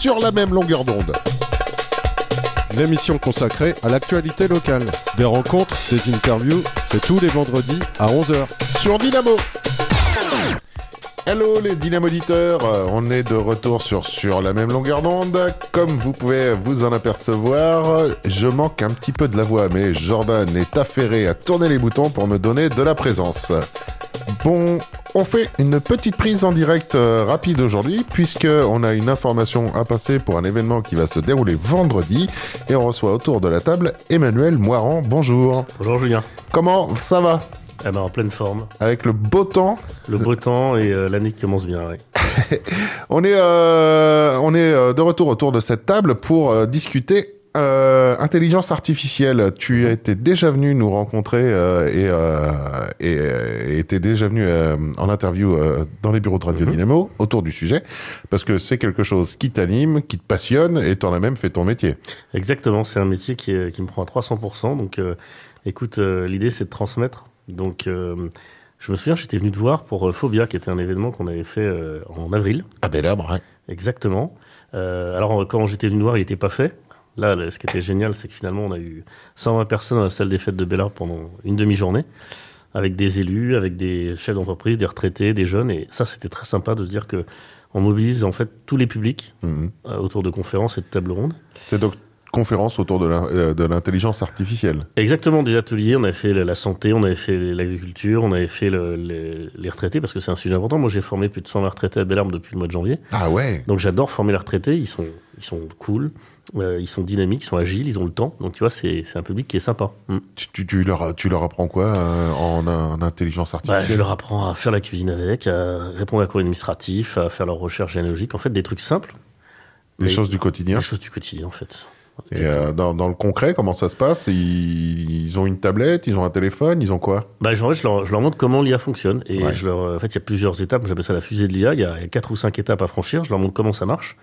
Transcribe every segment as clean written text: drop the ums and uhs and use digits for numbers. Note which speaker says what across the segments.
Speaker 1: sur la même longueur d'onde.
Speaker 2: L'émission consacrée à l'actualité locale. Des rencontres, des interviews, c'est tous les vendredis à 11h.
Speaker 1: Sur Dynamo. Hello les dynamoditeurs, on est de retour sur la même longueur d'onde. Comme vous pouvez vous en apercevoir, je manque un petit peu de la voix, mais Jordan est affairé à tourner les boutons pour me donner de la présence. Bon, on fait une petite prise en direct rapide aujourd'hui, puisqu'on a une information à passer pour un événement qui va se dérouler vendredi, et on reçoit autour de la table Emmanuel Moirand. Bonjour.
Speaker 3: Bonjour Julien.
Speaker 1: Comment ça va ?
Speaker 3: Eh ben, en pleine forme.
Speaker 1: Avec le beau temps.
Speaker 3: Le beau temps et l'année qui commence bien, oui.
Speaker 1: On est de retour autour de cette table pour discuter intelligence artificielle. Tu étais déjà venu nous rencontrer et étais déjà venu en interview dans les bureaux de Radio Dynamo autour du sujet, parce que c'est quelque chose qui t'anime, qui te passionne, et t'en as même fait ton métier.
Speaker 3: Exactement, c'est un métier qui me prend à 300%. Donc, écoute, l'idée c'est de transmettre. Donc, je me souviens, j'étais venu te voir pour Phobia, qui était un événement qu'on avait fait en avril.
Speaker 1: Ah ben là, ouais.
Speaker 3: Exactement. Alors, quand j'étais venu te voir, il n'était pas fait. Là, ce qui était génial, c'est que finalement, on a eu 120 personnes à la salle des fêtes de Bel-Arbre pendant une demi-journée, avec des élus, avec des chefs d'entreprise, des retraités, des jeunes. Et ça, c'était très sympa de se dire qu'on mobilise en fait tous les publics autour de conférences et de tables rondes.
Speaker 1: C'est donc conférence autour de l'intelligence artificielle.
Speaker 3: Exactement, des ateliers, on avait fait la santé, on avait fait l'agriculture, on avait fait les retraités, parce que c'est un sujet important. Moi, j'ai formé plus de 120 retraités à Bel-Arbre depuis le mois de janvier.
Speaker 1: Ah ouais.
Speaker 3: Donc j'adore former les retraités, ils sont cool, ils sont dynamiques, ils sont agiles, ils ont le temps. Donc tu vois, c'est un public qui est sympa.
Speaker 1: Tu leur apprends quoi en intelligence artificielle ?
Speaker 3: Je leur apprends à faire la cuisine avec, à répondre à un courrier administratif, à faire leur recherche généalogique. En fait, des trucs simples.
Speaker 1: Des choses du quotidien.
Speaker 3: Des choses du quotidien, en fait.
Speaker 1: Et dans le concret, comment ça se passe ? Ils ont une tablette, ils ont un téléphone, ils ont quoi ?
Speaker 3: Je leur montre comment l'IA fonctionne. Et
Speaker 1: ouais.
Speaker 3: En fait, il y a plusieurs étapes. J'appelle ça la fusée de l'IA. Il y a 4 ou 5 étapes à franchir. Je leur montre comment ça marche.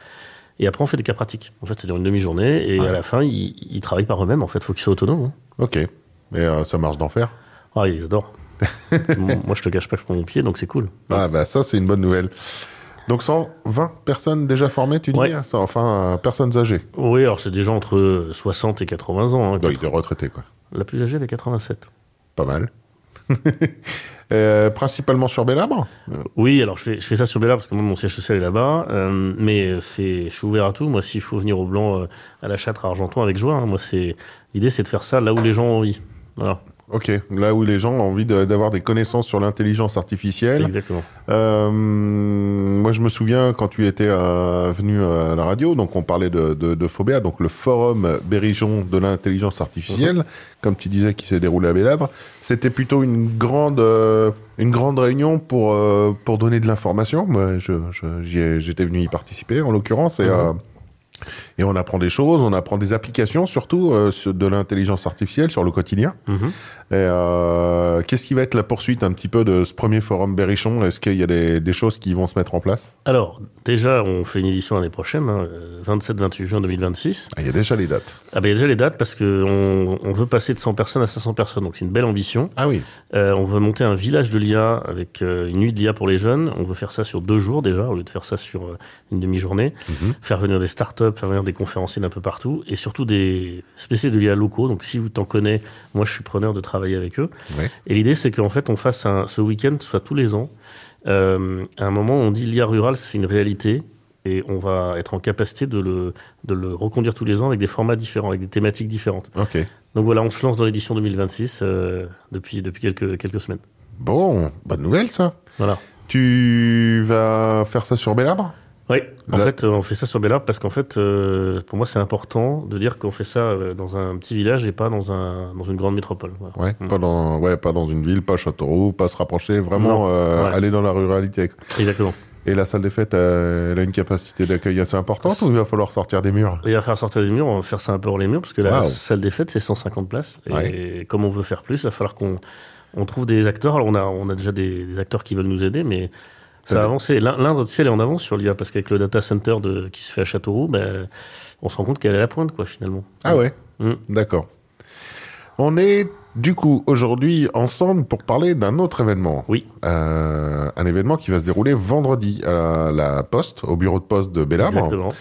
Speaker 3: Et après, on fait des cas pratiques. En fait, c'est dans une demi-journée. Et à la fin, ils travaillent par eux-mêmes. En fait, il faut qu'ils soient autonomes.
Speaker 1: Ok. Et ça marche d'enfer ?
Speaker 3: Ah, ils adorent. Moi, je te cache pas que je prends mon pied, donc c'est cool.
Speaker 1: Ah, bah ça, c'est une bonne nouvelle. Donc 120 personnes déjà formées, tu dis ?
Speaker 3: Ouais.
Speaker 1: Enfin, personnes âgées.
Speaker 3: Oui, alors c'est des gens entre 60 et 80 ans.
Speaker 1: Donc des retraités, quoi.
Speaker 3: La plus âgée avait 87.
Speaker 1: Pas mal. Principalement sur Bel-Arbre ?
Speaker 3: Oui, alors je fais ça sur Bel-Arbre parce que moi, mon siège social est là-bas. Mais je suis ouvert à tout. Moi, s'il faut venir au Blanc, à la Châtre, à Argenton, avec joie. Moi, l'idée, c'est de faire ça là où les gens ont envie. Voilà.
Speaker 1: Ok, là où les gens ont envie d'avoir des connaissances sur l'intelligence artificielle.
Speaker 3: Exactement.
Speaker 1: Moi, je me souviens quand tu étais venu à la radio, donc on parlait de Phobia, donc le forum Berrichon de l'intelligence artificielle, comme tu disais, qui s'est déroulé à Bel-Arbre. C'était plutôt une grande réunion pour donner de l'information. Moi, j'étais venu y participer, en l'occurrence, et on apprend des choses, on apprend des applications surtout de l'intelligence artificielle sur le quotidien. Et qu'est-ce qui va être la poursuite un petit peu de ce premier forum Berrichon ? Est-ce qu'il y a des choses qui vont se mettre en place ?
Speaker 3: Alors, déjà, on fait une édition l'année prochaine, 27-28 juin 2026.
Speaker 1: Ah, il y a déjà les dates.
Speaker 3: Ah ben, il y a déjà les dates parce qu'on veut passer de 100 personnes à 500 personnes, donc c'est une belle ambition.
Speaker 1: Ah oui.
Speaker 3: On veut monter un village de l'IA avec une nuit de l'IA pour les jeunes. On veut faire ça sur 2 jours déjà, au lieu de faire ça sur une demi-journée. Faire venir des startups, faire venir des conférenciers d'un peu partout, et surtout des spécialistes de l'IA locaux. Donc si vous t'en connais, moi je suis preneur de travailler avec eux.
Speaker 1: Ouais.
Speaker 3: Et l'idée c'est qu'en fait on fasse ce week-end, soit tous les ans, à un moment où on dit l'IA rurale c'est une réalité, et on va être en capacité de le reconduire tous les ans avec des formats différents, avec des thématiques différentes.
Speaker 1: Ok.
Speaker 3: Donc voilà, on se lance dans l'édition 2026 depuis quelques semaines.
Speaker 1: Bon, bonne nouvelle ça.
Speaker 3: Voilà.
Speaker 1: Tu vas faire ça sur Bel-Arbre ?
Speaker 3: Oui, en fait, on fait ça sur Bel-Arbre parce qu'en fait, pour moi, c'est important de dire qu'on fait ça dans un petit village et pas dans une grande métropole. Voilà.
Speaker 1: Ouais, pas dans une ville, pas Châteauroux, pas se rapprocher, vraiment aller dans la ruralité.
Speaker 3: Exactement.
Speaker 1: Et la salle des fêtes, elle a une capacité d'accueil assez importante ou il va falloir sortir des murs ?
Speaker 3: Il va falloir sortir des murs, on va faire ça un peu hors les murs parce que la salle des fêtes, c'est 150 places. Et comme on veut faire plus, il va falloir qu'on trouve des acteurs. Alors, on a déjà des acteurs qui veulent nous aider, mais ça a avancé. L'Inde aussi, elle est en avance sur l'IA parce qu'avec le data center qui se fait à Châteauroux, on se rend compte qu'elle est à la pointe, quoi, finalement.
Speaker 1: Ah ouais. D'accord. On est Du coup, aujourd'hui, ensemble, pour parler d'un autre événement.
Speaker 3: Oui.
Speaker 1: Un événement qui va se dérouler vendredi à la Poste, au bureau de poste de Bellarme.
Speaker 3: Exactement.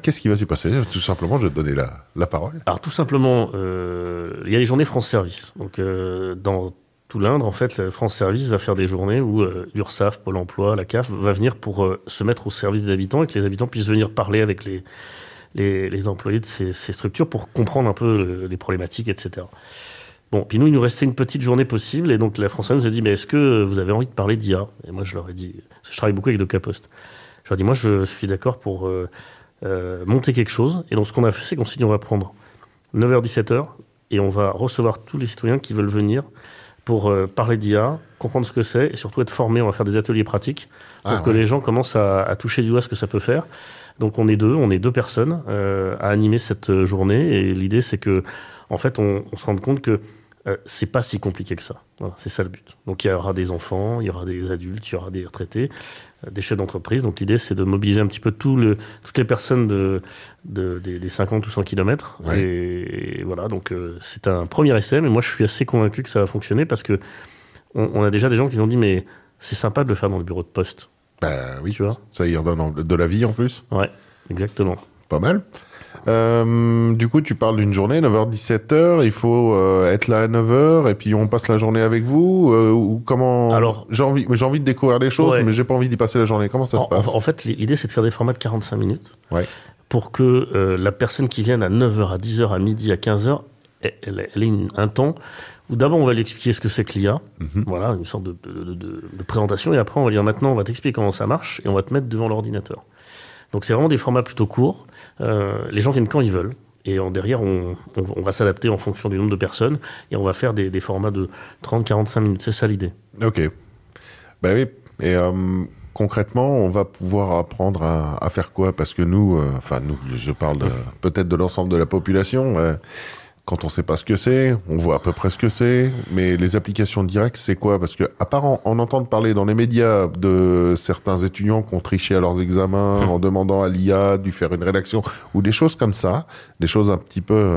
Speaker 1: Qu'est-ce qui va se passer? Tout simplement, je vais te donner la parole.
Speaker 3: Alors, tout simplement, il y a les journées France Service. Donc, dans tout l'Indre, en fait, la France Service va faire des journées où l'URSSAF, Pôle emploi, la CAF, va venir pour se mettre au service des habitants et que les habitants puissent venir parler avec les employés de ces structures pour comprendre un peu les problématiques, etc. Bon, puis nous, il nous restait une petite journée possible, et donc la France nous a dit, mais est-ce que vous avez envie de parler d'IA? Et moi, je leur ai dit, parce que je travaille beaucoup avec DocaPost. Je leur ai dit, moi, je suis d'accord pour monter quelque chose, et donc ce qu'on a fait, c'est qu'on s'est dit, on va prendre 9h-17h, et on va recevoir tous les citoyens qui veulent venir pour parler d'IA, comprendre ce que c'est, et surtout être formés. On va faire des ateliers pratiques pour que les gens commencent à toucher du doigt ce que ça peut faire. Donc on est deux personnes à animer cette journée, et l'idée c'est que en fait on se rende compte que c'est pas si compliqué que ça. Voilà, c'est ça le but. Donc il y aura des enfants, il y aura des adultes, il y aura des retraités, des chefs d'entreprise. Donc l'idée c'est de mobiliser un petit peu toutes les personnes des 50 ou 100 km.
Speaker 1: Ouais.
Speaker 3: Et voilà, donc c'est un premier essai, mais moi je suis assez convaincu que ça va fonctionner parce que on a déjà des gens qui nous ont dit mais c'est sympa de le faire dans le bureau de poste.
Speaker 1: Bah oui,
Speaker 3: Tu vois,
Speaker 1: ça y redonne de la vie en plus.
Speaker 3: ouais, exactement.
Speaker 1: Pas mal. Du coup, tu parles d'une journée, 9h-17h, il faut être là à 9h, et puis on passe la journée avec vous, ou comment...
Speaker 3: Alors,
Speaker 1: j'ai envie de découvrir des choses,
Speaker 3: ouais.
Speaker 1: mais j'ai pas envie d'y passer la journée. Comment ça se passe?
Speaker 3: En fait, l'idée, c'est de faire des formats de 45 minutes
Speaker 1: Ouais.
Speaker 3: pour que la personne qui vienne à 9h, à 10h, à midi, à 15h, elle ait un temps où d'abord, on va lui expliquer ce que c'est que l'IA, voilà, une sorte de présentation, et après, on va lui dire maintenant, on va t'expliquer comment ça marche, et on va te mettre devant l'ordinateur. Donc, c'est vraiment des formats plutôt courts. Les gens viennent quand ils veulent. Et derrière, on va s'adapter en fonction du nombre de personnes, et on va faire des formats de 30-45 minutes. C'est ça l'idée.
Speaker 1: Ok. Bah oui. Et concrètement, on va pouvoir apprendre à faire quoi? Parce que nous, je parle peut-être de l'ensemble de la population. Quand on sait pas ce que c'est, on voit à peu près ce que c'est, mais les applications directes, c'est quoi? Parce que à part en entendre parler dans les médias de certains étudiants qui ont triché à leurs examens en demandant à l'IA de faire une rédaction ou des choses comme ça, des choses un petit peu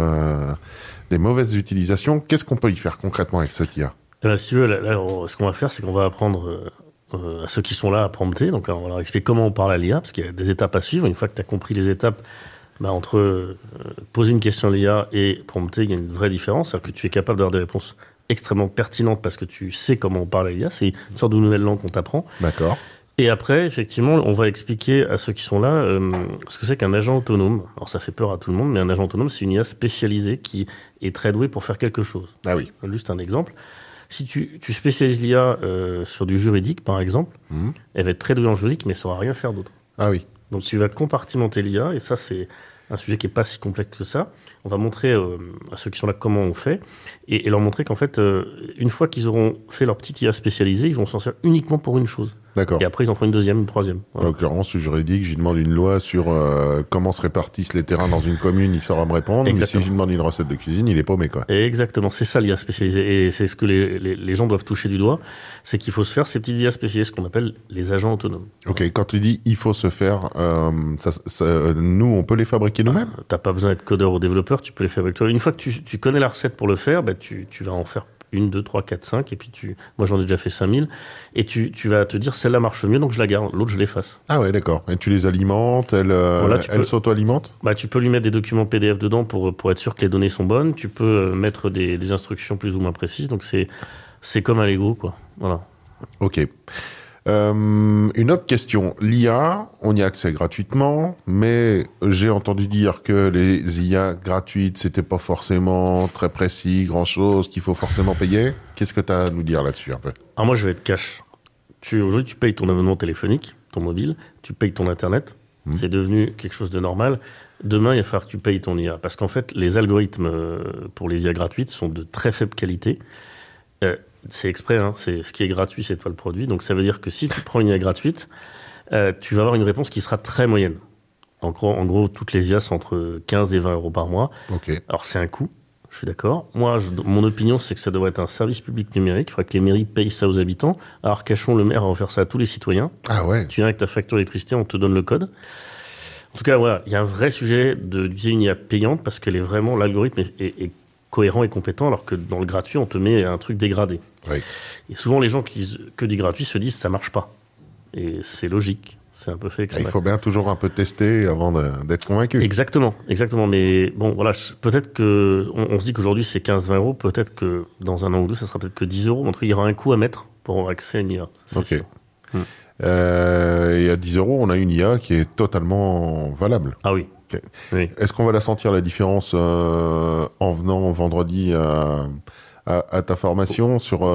Speaker 1: des mauvaises utilisations, qu'est-ce qu'on peut y faire concrètement avec cette IA?
Speaker 3: Si tu veux, là, ce qu'on va faire, c'est qu'on va apprendre à ceux qui sont là à prompter. Donc, on va leur expliquer comment on parle à l'IA, parce qu'il y a des étapes à suivre. Une fois que tu as compris les étapes, entre poser une question à l'IA et prompter, il y a une vraie différence. C'est-à-dire que tu es capable d'avoir des réponses extrêmement pertinentes parce que tu sais comment on parle à l'IA. C'est une sorte de nouvelle langue qu'on t'apprend.
Speaker 1: D'accord.
Speaker 3: Et après, effectivement, on va expliquer à ceux qui sont là ce que c'est qu'un agent autonome. Alors, ça fait peur à tout le monde, mais un agent autonome, c'est une IA spécialisée qui est très douée pour faire quelque chose.
Speaker 1: Ah oui.
Speaker 3: Juste un exemple. Si tu spécialises l'IA sur du juridique, par exemple, elle va être très douée en juridique, mais ça ne va rien faire d'autre.
Speaker 1: Ah oui.
Speaker 3: Donc, tu vas compartimenter l'IA, et ça, c'est un sujet qui n'est pas si complexe que ça. On va montrer à ceux qui sont là comment on fait, et leur montrer qu'en fait, une fois qu'ils auront fait leur petite IA spécialisée, ils vont s'en servir uniquement pour une chose.
Speaker 1: D'accord.
Speaker 3: Et après, ils en font une deuxième, une troisième. Voilà.
Speaker 1: En l'occurrence, le juridique, je lui demande une loi sur comment se répartissent les terrains dans une commune, il saura me répondre.
Speaker 3: Exactement.
Speaker 1: Mais si je lui demande une recette de cuisine, il est paumé, quoi.
Speaker 3: Exactement, c'est ça l'IA spécialisée. Et c'est ce que les gens doivent toucher du doigt, c'est qu'il faut se faire ces petites IA spécialisées, ce qu'on appelle les agents autonomes.
Speaker 1: Ok, quand tu dis il faut se faire, nous, on peut les fabriquer nous-mêmes?
Speaker 3: T'as pas besoin d'être codeur ou développeur, tu peux les faire avec toi. Une fois que tu connais la recette pour le faire, tu vas en faire 1, 2, 3, 4, 5, et puis moi j'en ai déjà fait 5000, et tu vas te dire celle-là marche mieux, donc je la garde, l'autre je l'efface.
Speaker 1: Ah ouais, d'accord. Et tu les alimentes, elles s'auto-alimentent?
Speaker 3: Tu peux lui mettre des documents PDF dedans pour être sûr que les données sont bonnes, tu peux mettre des instructions plus ou moins précises, donc c'est comme un Lego, quoi. Voilà.
Speaker 1: Ok. Une autre question. L'IA, on y a accès gratuitement, mais j'ai entendu dire que les IA gratuites, c'était pas forcément très précis, grand-chose, qu'il faut forcément payer. Qu'est-ce que tu as à nous dire là-dessus un peu?
Speaker 3: Alors moi, je vais être cash. Aujourd'hui, tu payes ton abonnement téléphonique, ton mobile, tu payes ton Internet. C'est devenu quelque chose de normal. Demain, il va falloir que tu payes ton IA. Parce qu'en fait, les algorithmes pour les IA gratuites sont de très faible qualité. C'est exprès, c'est ce qui est gratuit, c'est toi le produit. Donc ça veut dire que si tu prends une IA gratuite, tu vas avoir une réponse qui sera très moyenne. En gros, toutes les IA sont entre 15 et 20 euros par mois.
Speaker 1: Ok.
Speaker 3: Alors c'est un coût, je suis d'accord. Moi, mon opinion, c'est que ça devrait être un service public numérique. Il faudrait que les mairies payent ça aux habitants. À Arcachon, le maire a offert ça à tous les citoyens.
Speaker 1: Ah ouais.
Speaker 3: Tu viens avec ta facture d'électricité, on te donne le code. En tout cas, voilà, il y a un vrai sujet d'utiliser une IA payante parce qu'elle est vraiment, l'algorithme est cohérent et compétent, alors que dans le gratuit, on te met un truc dégradé.
Speaker 1: Oui.
Speaker 3: Et souvent, les gens qui disent que du gratuit se disent ça marche pas. Et c'est logique. C'est un peu fait exprès.
Speaker 1: Il faut bien toujours un peu tester avant d'être convaincu.
Speaker 3: Exactement. Mais bon, voilà, peut-être que on se dit qu'aujourd'hui c'est 15-20 euros, peut-être que dans un an ou deux, ça sera peut-être que 10 euros. En tout cas, il y aura un coût à mettre pour avoir accès à une IA.
Speaker 1: Ok. Sûr. Et à 10 euros, on a une IA qui est totalement valable.
Speaker 3: Ah oui.
Speaker 1: Okay.
Speaker 3: Oui.
Speaker 1: Est-ce qu'on va la sentir la différence en venant vendredi à ta formation sur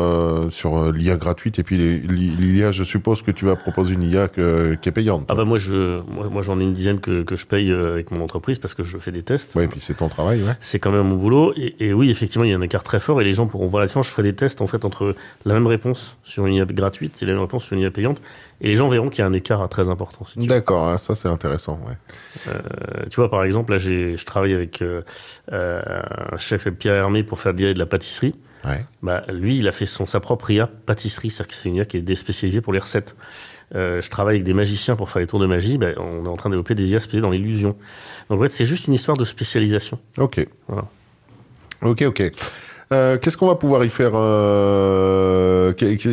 Speaker 1: l'IA gratuite et puis l'IA, je suppose que tu vas proposer une IA qui est payante.
Speaker 3: Ah bah moi j'en ai une dizaine que je paye avec mon entreprise parce que je fais des tests.
Speaker 1: Oui, et puis c'est ton travail, ouais.
Speaker 3: C'est quand même mon boulot et oui, effectivement, il y a un écart très fort et les gens pourront voir là-dessus. Je ferai des tests en fait entre la même réponse sur une IA gratuite et la même réponse sur une IA payante et les gens verront qu'il y a un écart très important. Si
Speaker 1: D'accord, hein, ça c'est intéressant, ouais.
Speaker 3: Tu vois, par exemple, là je travaille avec un chef Pierre Hermé pour faire de l'IA et de la pâtisserie.
Speaker 1: Ouais.
Speaker 3: Bah, lui, il a fait sa propre IA pâtisserie, c'est-à-dire que c'est une IA qui est déspécialisée pour les recettes. Je travaille avec des magiciens pour faire les tours de magie. Bah, on est en train de développer des IA spécialisées dans l'illusion. Donc en fait, c'est juste une histoire de spécialisation.
Speaker 1: Ok.
Speaker 3: Voilà.
Speaker 1: Ok. Qu'est-ce qu'on va pouvoir y faire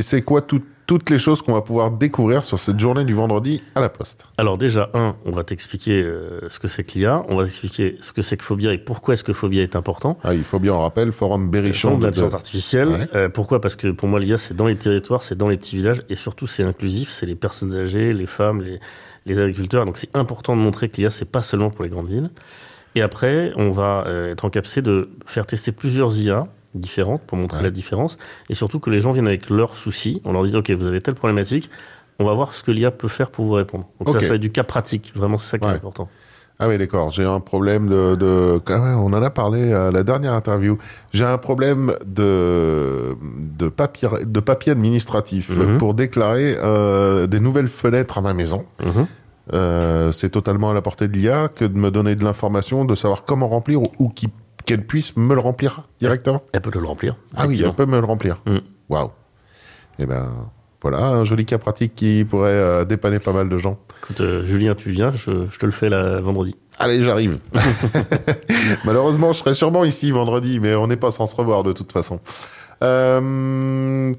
Speaker 1: c'est quoi toutes les choses qu'on va pouvoir découvrir sur cette journée du vendredi à la Poste?
Speaker 3: Alors déjà, on va t'expliquer ce que c'est que l'IA, on va t'expliquer ce que c'est que Phobia et pourquoi est-ce que Phobia est important.
Speaker 1: Ah, il faut bien en rappeler, Forum Berrichon
Speaker 3: de l'intelligence artificielle.
Speaker 1: Ouais.
Speaker 3: Pourquoi? Parce que pour moi, l'IA, c'est dans les territoires, c'est dans les petits villages et surtout, c'est inclusif, c'est les personnes âgées, les femmes, les agriculteurs. Donc c'est important de montrer que l'IA, c'est pas seulement pour les grandes villes. Et après, on va être encapsé de faire tester plusieurs IA différentes pour montrer la différence et surtout que les gens viennent avec leurs soucis. On leur dit ok, vous avez telle problématique, on va voir ce que l'IA peut faire pour vous répondre. Donc ça fait du cas pratique, vraiment c'est ça qui est important.
Speaker 1: Ah oui, d'accord, j'ai un problème on en a parlé à la dernière interview, j'ai un problème de papier administratif pour déclarer des nouvelles fenêtres à ma maison. C'est totalement à la portée de l'IA que de me donner de l'information, de savoir comment remplir ou qu'elle puisse me le remplir directement.
Speaker 3: Elle peut te le remplir.
Speaker 1: Ah oui, elle peut me le remplir. Waouh. Eh ben, voilà un joli cas pratique qui pourrait dépanner pas mal de gens.
Speaker 3: Écoute, Julien, tu viens, je te le fais vendredi.
Speaker 1: Allez, j'arrive. Malheureusement, je serai sûrement ici vendredi, mais on n'est pas sans se revoir de toute façon.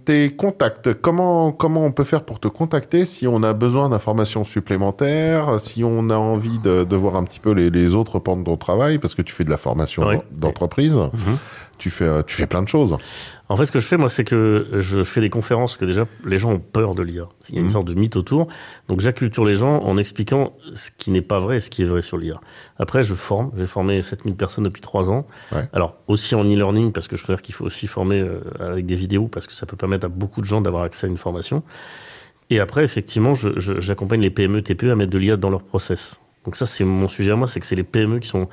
Speaker 1: Tes contacts, comment on peut faire pour te contacter si on a besoin d'informations supplémentaires, si on a envie de voir un petit peu les autres pans de ton travail, parce que tu fais de la formation d'entreprise, tu fais plein de choses.
Speaker 3: En fait, ce que je fais, moi, c'est que je fais des conférences que déjà, les gens ont peur de l'IA. Il y a une sorte de mythe autour. Donc, j'acculture les gens en expliquant ce qui n'est pas vrai et ce qui est vrai sur l'IA. Après, je forme. J'ai formé 7000 personnes depuis 3 ans. Ouais. Alors, aussi en e-learning, parce que je trouve qu'il faut aussi former avec des vidéos, parce que ça peut permettre à beaucoup de gens d'avoir accès à une formation. Et après, effectivement, j'accompagne les PME, TPE à mettre de l'IA dans leur process. Donc ça, c'est mon sujet à moi, c'est que c'est les PME qui sont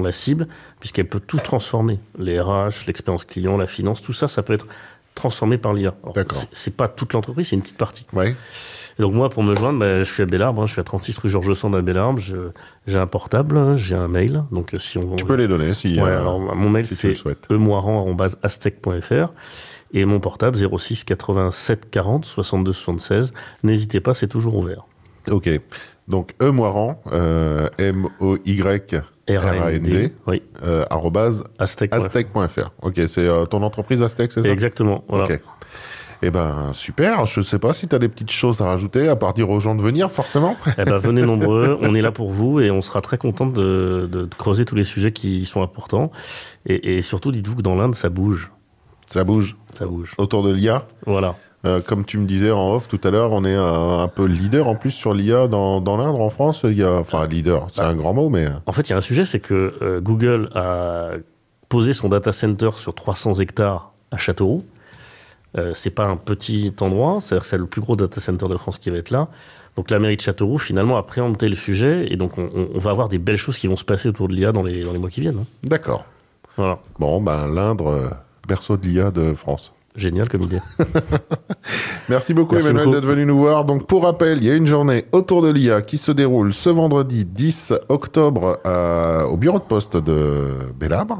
Speaker 3: la cible, puisqu'elles peuvent tout transformer. Les RH, l'expérience client, la finance, tout ça, ça peut être transformé par l'IA.
Speaker 1: D'accord.
Speaker 3: C'est pas toute l'entreprise, c'est une petite partie.
Speaker 1: Ouais.
Speaker 3: Et donc moi, pour me joindre, je suis à Bellarbe, je suis à 36 rue Georges Sand à Bellarbe, j'ai un portable, j'ai un mail. Donc si on...
Speaker 1: Tu peux les donner si...
Speaker 3: alors mon mail,
Speaker 1: si
Speaker 3: c'est emoirant@astec.fr et mon portable 06 87 40 62 76. N'hésitez pas, c'est toujours ouvert.
Speaker 1: Ok. Donc, Emoirant, M-O-Y-R-A-N-D,
Speaker 3: oui.
Speaker 1: @astec.fr. Ok, c'est ton entreprise Astec, c'est ça?
Speaker 3: Exactement, voilà.
Speaker 1: Ok. Eh ben, super. Je sais pas si tu as des petites choses à rajouter, à part dire aux gens de venir, forcément.
Speaker 3: Eh ben, venez nombreux, on est là pour vous et on sera très content de creuser tous les sujets qui sont importants. Et surtout, dites-vous que dans l'Inde, ça bouge.
Speaker 1: Ça bouge.
Speaker 3: Ça bouge.
Speaker 1: Autour de l'IA.
Speaker 3: Voilà.
Speaker 1: Comme tu me disais en off tout à l'heure, on est un peu leader en plus sur l'IA dans l'Inde, en France. Enfin, leader, c'est un grand mot, mais...
Speaker 3: En fait, il y a un sujet, c'est que Google a posé son data center sur 300 hectares à Châteauroux. C'est pas un petit endroit, c'est-à-dire que c'est le plus gros data center de France qui va être là. Donc la mairie de Châteauroux, finalement, a préempté le sujet, et donc on va avoir des belles choses qui vont se passer autour de l'IA dans les mois qui viennent.
Speaker 1: D'accord.
Speaker 3: Voilà.
Speaker 1: Bon, l'Indre, berceau de l'IA de France.
Speaker 3: Génial comme idée.
Speaker 1: Merci beaucoup Emmanuel d'être venu nous voir. Donc pour rappel, il y a une journée autour de l'IA qui se déroule ce vendredi 10 octobre au bureau de poste de Bellarbe,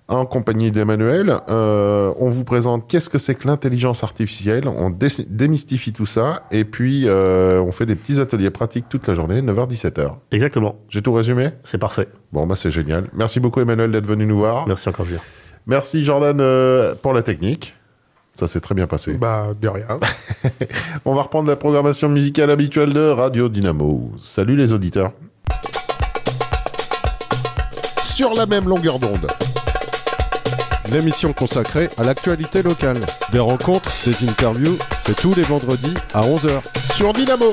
Speaker 1: en compagnie d'Emmanuel. On vous présente qu'est-ce que c'est que l'intelligence artificielle, on démystifie tout ça et puis on fait des petits ateliers pratiques toute la journée, 9h-17h.
Speaker 3: Exactement.
Speaker 1: J'ai tout résumé?
Speaker 3: C'est parfait.
Speaker 1: Bon, c'est génial. Merci beaucoup Emmanuel d'être venu nous voir.
Speaker 3: Merci encore, Julien.
Speaker 1: Merci Jordan pour la technique. Ça s'est très bien passé.
Speaker 2: Bah, de rien.
Speaker 1: On va reprendre la programmation musicale habituelle de Radio Dynamo. Salut les auditeurs.
Speaker 2: Sur la même longueur d'onde. L'émission consacrée à l'actualité locale. Des rencontres, des interviews, c'est tous les vendredis à 11h.
Speaker 1: Sur Dynamo.